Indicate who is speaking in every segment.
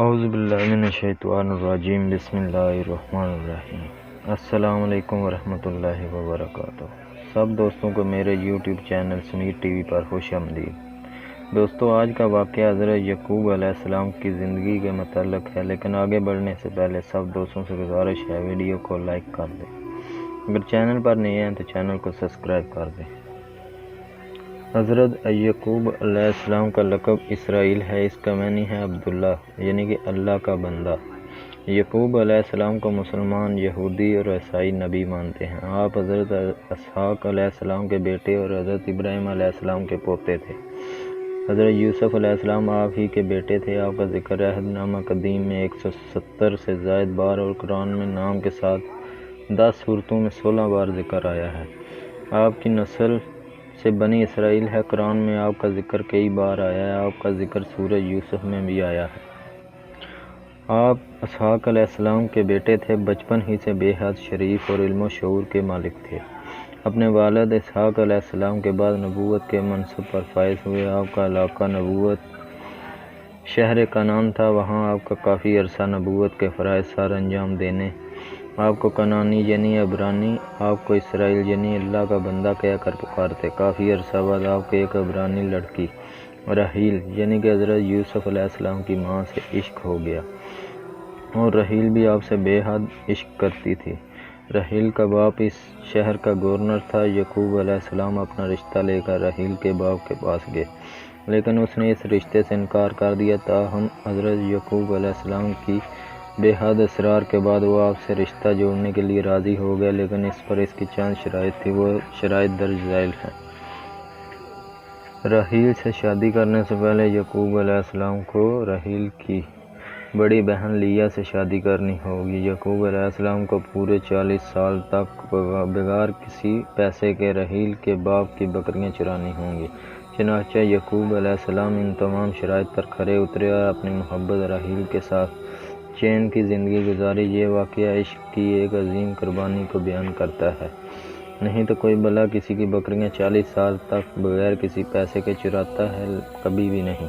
Speaker 1: اعوذ باللہ من الشیطان الرجیم بسم اللہ الرحمن الرحیم۔ السلام علیکم ورحمۃ اللہ وبرکاتہ۔ سب دوستوں کو میرے YouTube channel Sameer TV پر خوش آمدید۔ دوستو، آج کا واقعہ حضرت یعقوب علیہ السلام کی زندگی کے متعلق ہے، لیکن آگے بڑھنے سے پہلے سب دوستوں سے گزارش ہے ویڈیو کو لائک کر دیں۔ اگر چینل پر نئے ہیں تو چینل کو سبسکرائب کر دیں۔ حضرت یعقوب علیہ السلام کا لقب اسرائیل ہے، اس کا معنی ہے عبداللہ، یعنی کہ اللہ کا بندہ۔ یعقوب علیہ السلام کو مسلمان، یہودی اور عیسائی نبی مانتے ہیں۔ آپ حضرت اسحاق علیہ السلام کے بیٹے اور حضرت ابراہیم علیہ السلام کے پوتے تھے۔ حضرت یوسف علیہ السلام آپ ہی کے بیٹے تھے۔ آپ کا ذکر عہد نامہ قدیم میں 170 سے زائد بار اور قرآن میں نام کے ساتھ 10 صورتوں میں 16 بار ذکر آیا ہے۔ آپ کی نسل سے بنی اسرائیل ہے۔ قرآن میں آپ کا ذکر کئی بار آیا ہے۔ آپ کا ذکر سورہ یوسف میں بھی آیا ہے۔ آپ اسحاق علیہ السلام کے بیٹے تھے۔ بچپن ہی سے بے حد شریف اور علم و شعور کے مالک تھے۔ اپنے والد اسحاق علیہ السلام کے بعد نبوت کے منصب پر فائز ہوئے۔ آپ کا علاقہ نبوت شہر کنعان تھا۔ وہاں آپ کا کافی عرصہ نبوت کے فرائض سر انجام دینے۔ آپ کو کنعانی یعنی عبرانی، آپ کو اسرائیل یعنی اللہ کا بندہ کہہ کر پکارتے۔ کافی عرصہ بعد آپ کو ایک عبرانی لڑکی رحیل یعنی کہ حضرت یوسف علیہ السلام کی ماں سے عشق ہو گیا، اور رحیل بھی آپ سے بے حد عشق کرتی تھی۔ رحیل کا باپ اس شہر کا گورنر تھا۔ یعقوب علیہ السلام اپنا رشتہ لے کر رحیل کے باپ کے پاس گئے، لیکن اس نے اس رشتے سے انکار کر دیا۔ تاہم حضرت یعقوب علیہ السلام کی بے حد اصرار کے بعد وہ آپ سے رشتہ جوڑنے کے لیے راضی ہو گیا، لیکن اس پر اس کی چند شرائط تھی۔ وہ شرائط درج ذیل ہیں۔ رحیل سے شادی کرنے سے پہلے یعقوب علیہ السلام کو رحیل کی بڑی بہن لیا سے شادی کرنی ہوگی۔ یعقوب علیہ السلام کو پورے 40 سال تک بغیر کسی پیسے کے رحیل کے باپ کی بکریاں چرانی ہوں گی۔ چنانچہ یعقوب علیہ السلام ان تمام شرائط پر کھرے اترے اور اپنی محبت رحیل کے ساتھ چین کی زندگی گزاری۔ یہ واقعہ عشق کی ایک عظیم قربانی کو بیان کرتا ہے۔ نہیں تو کوئی بھلا کسی کی بکریاں 40 سال تک بغیر کسی پیسے کے چراتا ہے؟ کبھی بھی نہیں۔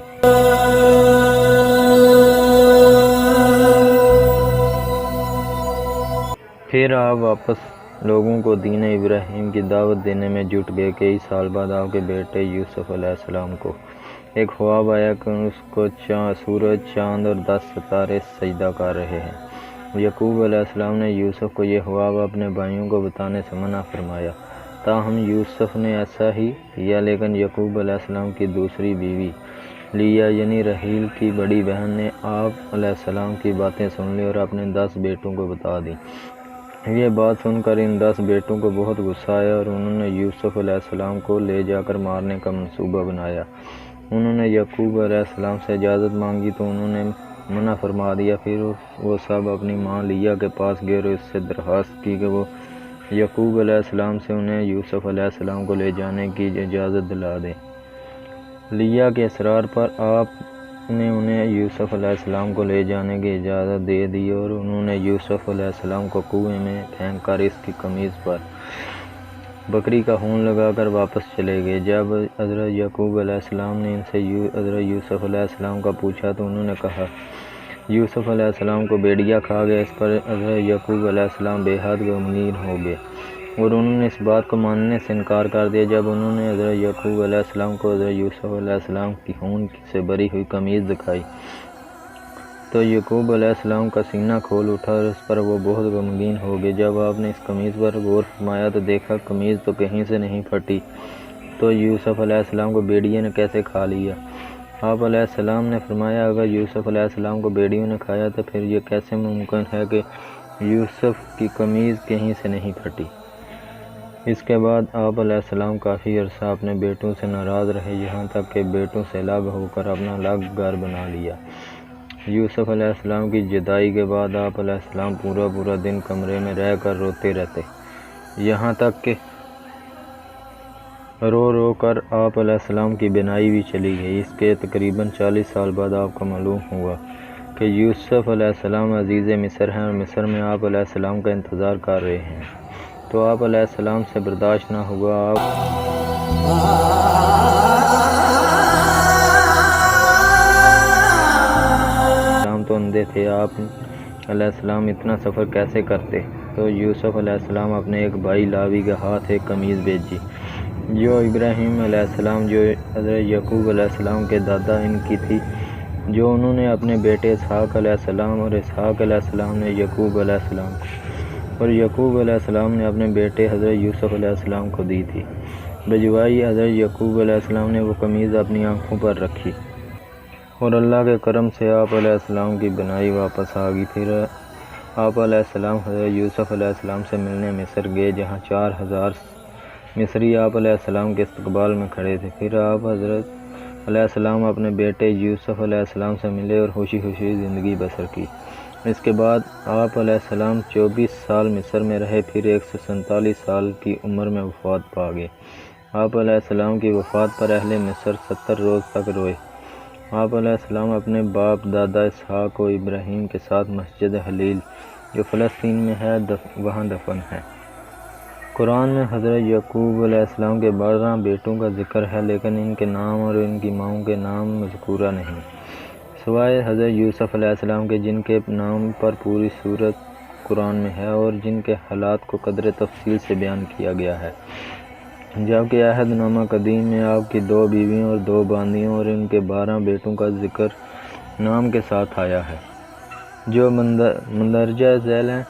Speaker 1: پھر آپ واپس لوگوں کو دین ابراہیم کی دعوت دینے میں جٹ گئے۔ کئی سال بعد آپ کے بیٹے یوسف علیہ السلام کو ایک خواب آیا کہ اس کو سورج، چاند اور 10 ستارے سجدہ کر رہے ہیں۔ یعقوب علیہ السلام نے یوسف کو یہ خواب اپنے بھائیوں کو بتانے سے منع فرمایا۔ تاہم یوسف نے ایسا ہی کیا، لیکن یعقوب علیہ السلام کی دوسری بیوی لیا یعنی رحیل کی بڑی بہن نے آپ علیہ السلام کی باتیں سن لی اور اپنے 10 بیٹوں کو بتا دیں۔ یہ بات سن کر ان 10 بیٹوں کو بہت غصہ آیا اور انہوں نے یوسف علیہ السلام کو لے جا کر مارنے کا منصوبہ بنایا۔ انہوں نے یعقوب علیہ السلام سے اجازت مانگی تو انہوں نے منع فرما دیا۔ پھر وہ سب اپنی ماں لیا کے پاس گئے اور اس سے درخواست کی کہ وہ یعقوب علیہ السلام سے انہیں یوسف علیہ السلام کو لے جانے کی اجازت دلا دیں۔ لیا کے اصرار پر آپ نے انہیں یوسف علیہ السلام کو لے جانے کی اجازت دے دی اور انہوں نے یوسف علیہ السلام کو کنویں میں پھینک کر اس کی قمیض پر بکری کا خون لگا کر واپس چلے گئے۔ جب حضرت یعقوب علیہ السلام نے ان سے حضرت یوسف علیہ السلام کا پوچھا تو انہوں نے کہا یوسف علیہ السلام کو بھیڑیا کھا گیا۔ اس پر حضرت یعقوب علیہ السلام بے حد غمگین ہو گئے اور انہوں نے اس بات کو ماننے سے انکار کر دیا۔ جب انہوں نے حضرت یعقوب علیہ السلام کو حضرت یوسف علیہ السلام کی خون سے بری ہوئی قمیض دکھائی تو یعقوب علیہ السلام کا سینہ کھول اٹھا اور اس پر وہ بہت غمگین ہو گئے۔ جب آپ نے اس قمیض پر غور فرمایا تو دیکھا قمیض تو کہیں سے نہیں پھٹی، تو یوسف علیہ السلام کو بھیڑیے نے کیسے کھا لیا؟ آپ علیہ السلام نے فرمایا اگر یوسف علیہ السلام کو بھیڑیوں نے کھایا تو پھر یہ کیسے ممکن ہے کہ یوسف کی قمیض کہیں سے نہیں پھٹی؟ اس کے بعد آپ علیہ السلام کافی عرصہ اپنے بیٹوں سے ناراض رہے، یہاں تک کہ بیٹوں سے الگ ہو کر اپنا الگ گھر بنا لیا۔ یوسف علیہ السلام کی جدائی کے بعد آپ علیہ السلام پورا دن کمرے میں رہ کر روتے رہتے، یہاں تک کہ رو کر آپ علیہ السلام کی بینائی بھی چلی گئی۔ اس کے تقریباً 40 سال بعد آپ کو معلوم ہوا کہ یوسف علیہ السلام عزیز مصر ہیں اور مصر میں آپ علیہ السلام کا انتظار کر رہے ہیں، تو آپ علیہ السلام سے برداشت نہ ہوا۔ آپ تو اندھے تھے، آپ علیہ السلام اتنا سفر کیسے کرتے؟ تو یوسف علیہ السلام اپنے ایک بھائی لاوی کے ہاتھ ایک قمیض بھیجی جو ابراہیم علیہ السلام جو حضرت یعقوب علیہ السلام کے دادا ان کی تھی، جو انہوں نے اپنے بیٹے اسحاق علیہ السلام اور اسحاق علیہ السلام نے یعقوب علیہ السلام کو اور یعقوب علیہ السلام نے اپنے بیٹے حضرت یوسف علیہ السلام کو دی تھی۔ بجوائی حضرت یعقوب علیہ السلام نے وہ قمیض اپنی آنکھوں پر رکھی اور اللہ کے کرم سے آپ علیہ السلام کی بنائی واپس آ گئی۔ پھر آپ علیہ السلام حضرت یوسف علیہ السلام سے ملنے مصر گئے، جہاں 4000 مصری آپ علیہ السلام کے استقبال میں کھڑے تھے۔ پھر آپ حضرت علیہ السلام اپنے بیٹے یوسف علیہ السلام سے ملے اور خوشی خوشی زندگی بسر کی۔ اس کے بعد آپ علیہ السلام 24 سال مصر میں رہے، پھر 147 سال کی عمر میں وفات پا گئے۔ آپ علیہ السلام کی وفات پر اہل مصر 70 روز تک روئے۔ آپ علیہ السلام اپنے باپ دادا اسحاق و ابراہیم کے ساتھ مسجد خلیل جو فلسطین میں ہے وہاں دفن ہے۔ قرآن میں حضرت یعقوب علیہ السلام کے 12 بیٹوں کا ذکر ہے، لیکن ان کے نام اور ان کی ماؤں کے نام مذکورہ نہیں، سوائے حضرت یوسف علیہ السلام کے، جن کے نام پر پوری سورت قرآن میں ہے اور جن کے حالات کو قدر تفصیل سے بیان کیا گیا ہے۔ جبکہ عہد نامہ قدیم میں آپ کی 2 بیویوں اور 2 باندیوں اور ان کے 12 بیٹوں کا ذکر نام کے ساتھ آیا ہے، جو مندرجہ ذیل ہیں۔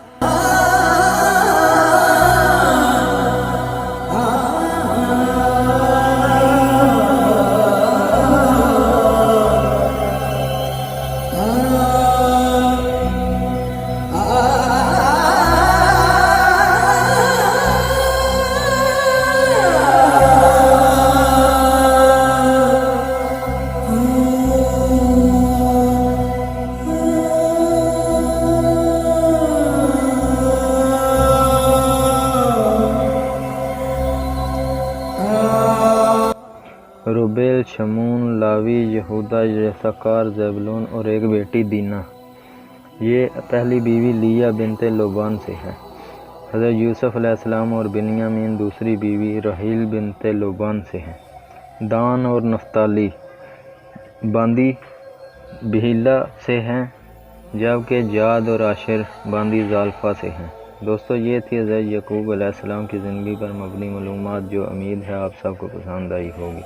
Speaker 1: روبیل، شمون، لاوی، یہودا، یساکار، زبولون اور ایک بیٹی دینا۔ یہ پہلی بیوی لیہ بنت لوبان سے ہے۔ حضرت یوسف علیہ السلام اور بنیامین دوسری بیوی راحیل بنت لوبان سے ہیں۔ دان اور نفتالی باندی بحیلہ سے ہیں، جبکہ جاد اور عاشر باندی زالفہ سے ہیں۔ دوستو، یہ تھی حضرت یعقوب علیہ السلام کی زندگی پر مبنی معلومات، جو امید ہے آپ سب کو پسند آئی ہوگی۔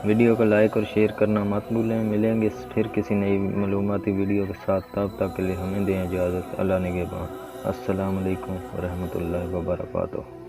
Speaker 1: ویڈیو کو لائک اور شیئر کرنا مت بھولیں۔ ملیں گے پھر کسی نئی معلوماتی ویڈیو کے ساتھ، تب تک کے لیے ہمیں دیں اجازت۔ اللہ نگہبان۔ السلام علیکم ورحمۃ اللہ وبرکاتہ۔